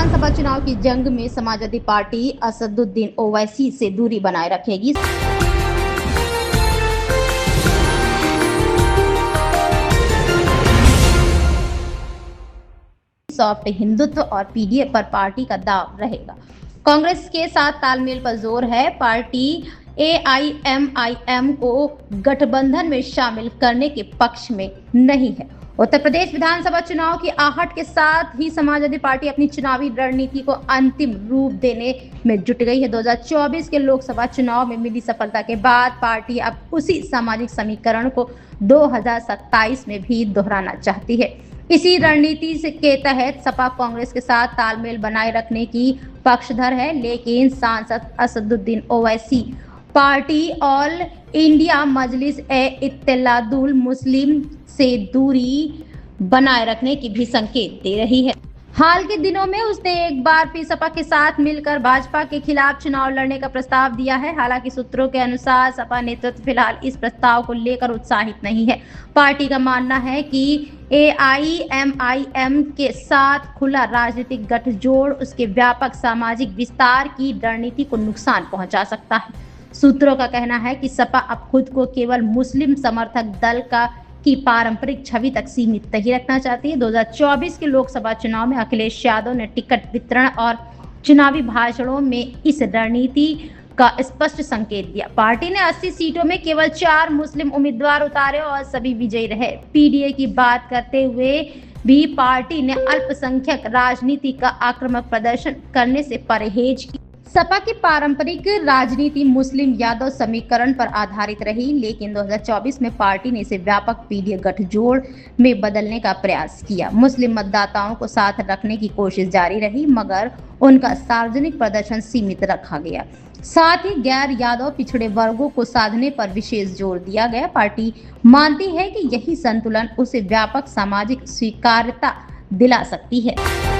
विधानसभा चुनाव की जंग में समाजवादी पार्टी असदुद्दीन ओवैसी से दूरी बनाए रखेगी। सॉफ्ट हिंदुत्व और पीडीए पर पार्टी का दाव रहेगा। कांग्रेस के साथ तालमेल पर जोर है। पार्टी एआईएमआईएम को गठबंधन में शामिल करने के पक्ष में नहीं है। उत्तर प्रदेश विधानसभा चुनाव की आहट के साथ ही समाजवादी पार्टी अपनी चुनावी रणनीति को अंतिम रूप देने में जुट गई है। 2024 के लोकसभा चुनाव में मिली सफलता के बाद पार्टी अब उसी सामाजिक समीकरण को 2027 में भी दोहराना चाहती है। इसी रणनीति के तहत सपा कांग्रेस के साथ तालमेल बनाए रखने की पक्षधर है, लेकिन सांसद Asaduddin Owaisi party all India Majlis e Ittehadul Muslim से दूरी बनाए रखने की भी संकेत दे रही है। हाल के दिनों में उसने एक बार फिर सपा के साथ मिलकर भाजपा के खिलाफ चुनाव लड़ने का प्रस्ताव दिया है। हालांकि सूत्रों के अनुसार सपा नेतृत्व फिलहाल इस प्रस्ताव को लेकर उत्साहित नहीं है। पार्टी का मानना है कि एआईएमआईएम के साथ खुला राजनीतिक गठजोड़ उसके व्यापक सामाजिक विस्तार की रणनीति को नुकसान पहुंचा सकता है। सूत्रों का कहना है कि सपा अब खुद को केवल मुस्लिम समर्थक दल की पारंपरिक छवि तक सीमित नहीं रखना चाहती है। 2024 के लोकसभा चुनाव में अखिलेश यादव ने टिकट वितरण और चुनावी भाषणों में इस रणनीति का स्पष्ट संकेत दिया। पार्टी ने 80 सीटों में केवल 4 मुस्लिम उम्मीदवार उतारे और सभी विजयी रहे। पीडीए की बात करते हुए भी पार्टी ने अल्पसंख्यक राजनीति का आक्रामक प्रदर्शन करने से परहेज किया। सपा की पारंपरिक राजनीति मुस्लिम यादव समीकरण पर आधारित रही, लेकिन 2024 में पार्टी ने इसे व्यापक पीडीए गठजोड़ में बदलने का प्रयास किया। मुस्लिम मतदाताओं को साथ रखने की कोशिश जारी रही, मगर उनका सार्वजनिक प्रदर्शन सीमित रखा गया। साथ ही गैर यादव पिछड़े वर्गों को साधने पर विशेष जोर दिया गया। पार्टी मानती है कि यही संतुलन उसे व्यापक सामाजिक स्वीकार्यता दिला सकती है।